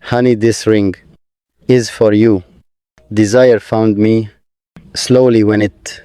Honey, this ring is for you. Desire found me slowly when it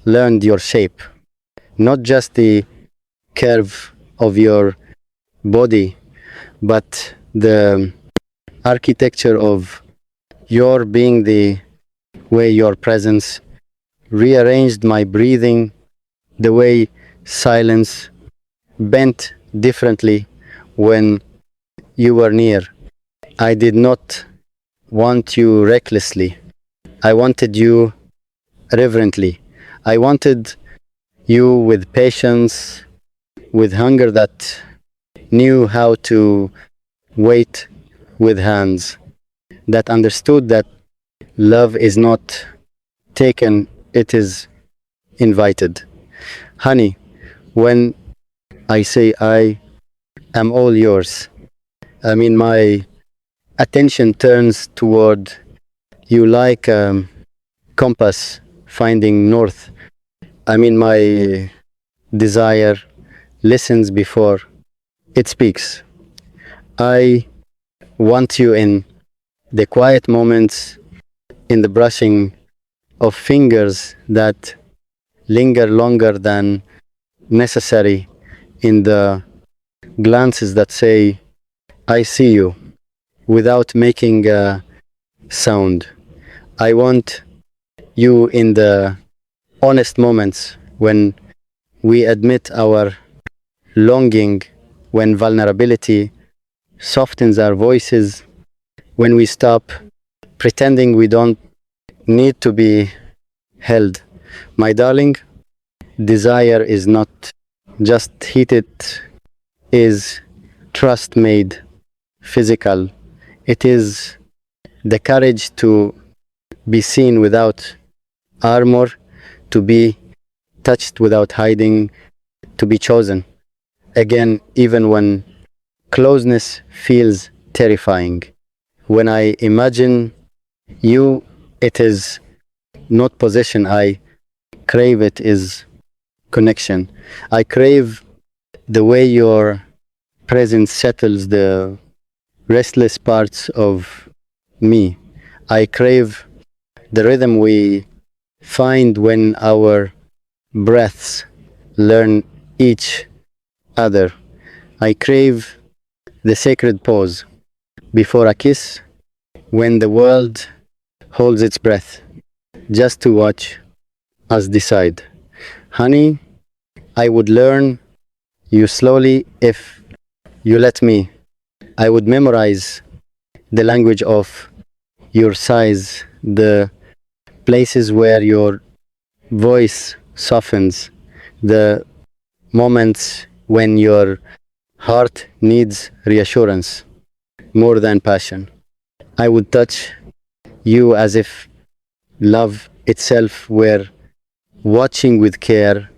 learned your shape, not just the curve of your body, but the architecture of your being, the way your presence rearranged my breathing, the way silence bent differently when you were near. I did not want you recklessly. I wanted you reverently. I wanted you with patience, with hunger that knew how to wait, with hands that understood that love is not taken, it is invited. Honey, when I say I am all yours, I mean my attention turns toward you like a compass finding north. I mean my desire listens before it speaks. I want you in the quiet moments, in the brushing of fingers that linger longer than necessary, in the glances that say, I see you, without making a sound. I want you in the honest moments when we admit our longing, when vulnerability softens our voices, when we stop pretending we don't need to be held. My darling, desire is not just heat, it is trust made physical. It is the courage to be seen without armor, to be touched without hiding, to be chosen again, even when closeness feels terrifying. When I imagine you, it is not possession I crave, it is connection. I crave the way your presence settles the restless parts of me. I crave the rhythm we find when our breaths learn each other. I crave the sacred pause before a kiss, when the world holds its breath, just to watch us decide. Honey, I would learn you slowly if you let me. I would memorize the language of your sighs, the places where your voice softens, the moments when your heart needs reassurance more than passion. I would touch you as if love itself were watching with care,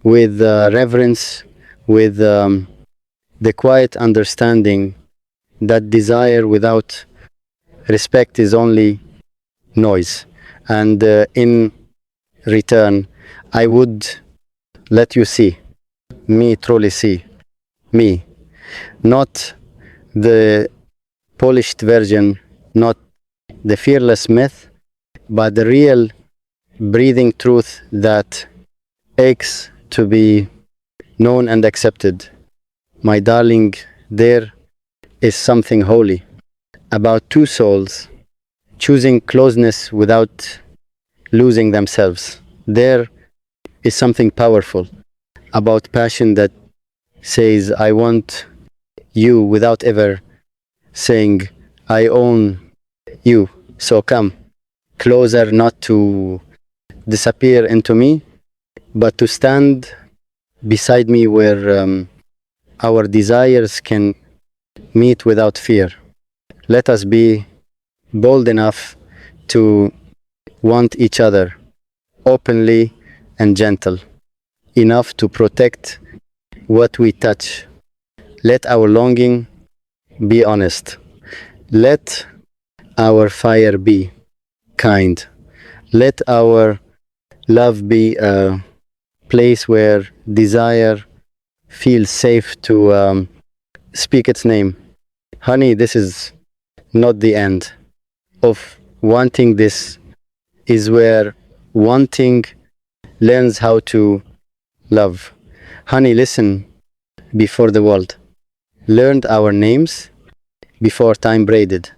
with reverence, with the quiet understanding that desire without respect is only noise. And in return, I would let you see me, truly see me, not the polished version, not the fearless myth, but the real breathing truth that aches to be known and accepted. My darling, there is something holy about two souls choosing closeness without losing themselves. There is something powerful about passion that says, I want you without ever saying, I own you. So come closer, not to disappear into me, but to stand beside me where our desires can meet without fear. Let us be bold enough to want each other openly and gentle, enough to protect what we touch. Let our longing be honest. Let our fire be kind. Let our love be a place where desire feels safe to speak its name. Honey, this is not the end of wanting. This is where wanting learns how to love. Honey, listen before the world learned our names, before time braided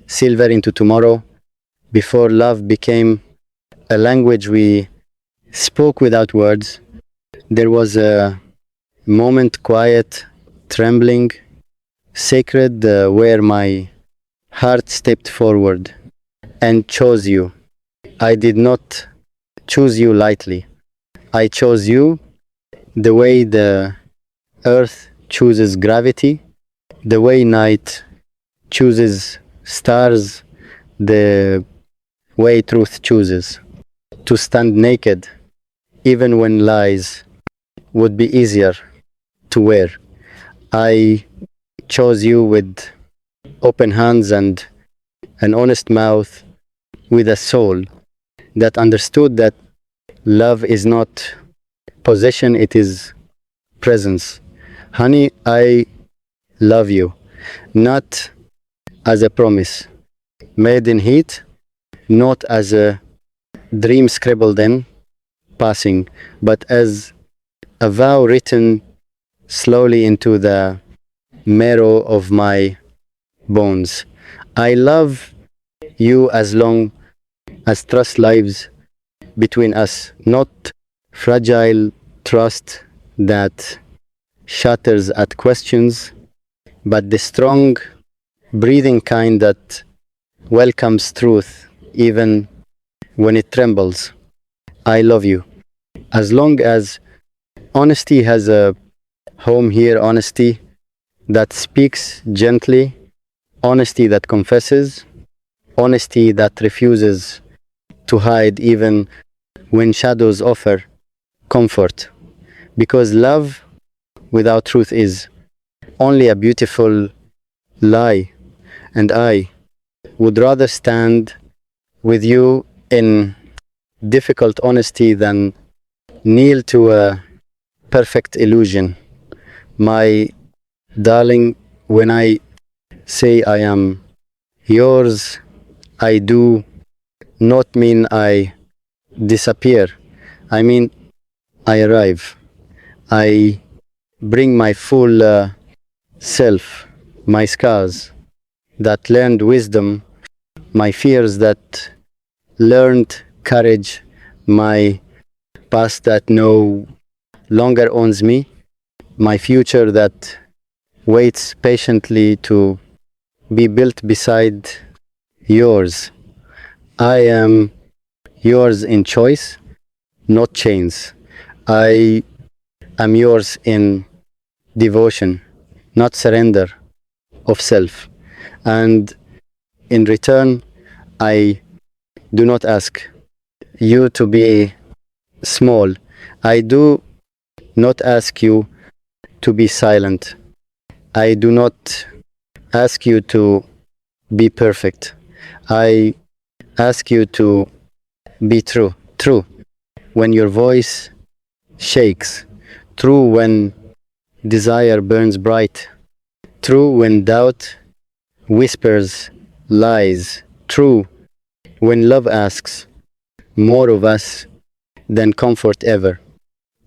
silver into tomorrow, before love became a language we spoke without words. There was a moment, quiet, trembling, sacred, where my heart stepped forward and chose you. I did not choose you lightly. I chose you the way the earth chooses gravity, the way night chooses stars, the way truth chooses to stand naked, even when lies would be easier to wear. I chose you with open hands and an honest mouth, with a soul that understood that love is not possession, it is presence. Honey, I love you, not as a promise made in heat, not as a dream scribbled in passing, but as a vow written slowly into the marrow of my bones. I love you as long as trust lives between us, not fragile trust that shatters at questions, but the strong, breathing kind that welcomes truth even when it trembles. I love you. As long as honesty has a home here, honesty that speaks gently, honesty that confesses, honesty that refuses to hide even when shadows offer comfort. Because love without truth is only a beautiful lie, and I would rather stand with you in difficult honesty than kneel to a perfect illusion. My darling, when I say I am yours, I do not mean I disappear. I mean, I arrive. I bring my full self, my scars that learned wisdom, my fears that learned courage, my past that no longer owns me, my future that waits patiently to be built beside yours. I am yours in choice, not chains. I am yours in devotion, not surrender of self. And in return, I do not ask you to be small. I do not ask you to be silent. I do not ask you to be perfect. I ask you to be true. True when your voice shakes. True when desire burns bright. True when doubt whispers lies. True when love asks more of us than comfort ever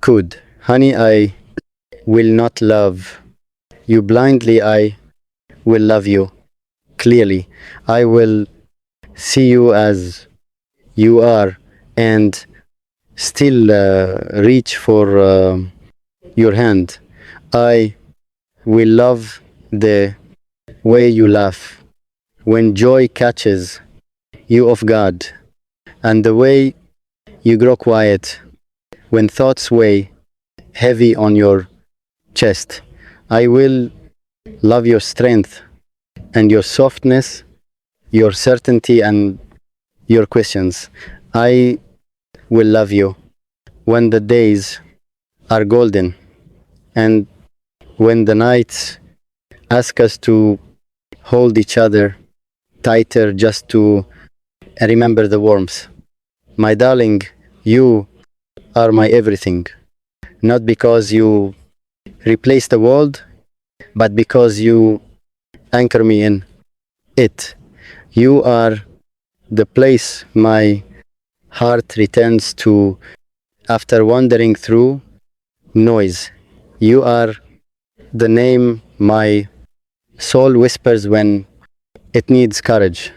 could. Honey, I will not love you blindly. I will love you clearly. I will see you as you are and still reach for your hand. I will love the way you laugh when joy catches you off guard, and the way you grow quiet when thoughts weigh heavy on your chest. I will love your strength and your softness, your certainty and your questions. I will love you when the days are golden and when the nights ask us to hold each other tighter just to remember the warmth. My darling, you are my everything, not because you replace the world, but because you anchor me in. it. You are the place my heart returns to after wandering through noise. You are the name my soul whispers when it needs courage.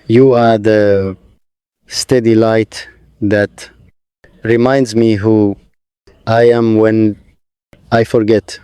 You are the steady light that reminds me who I am when I forget.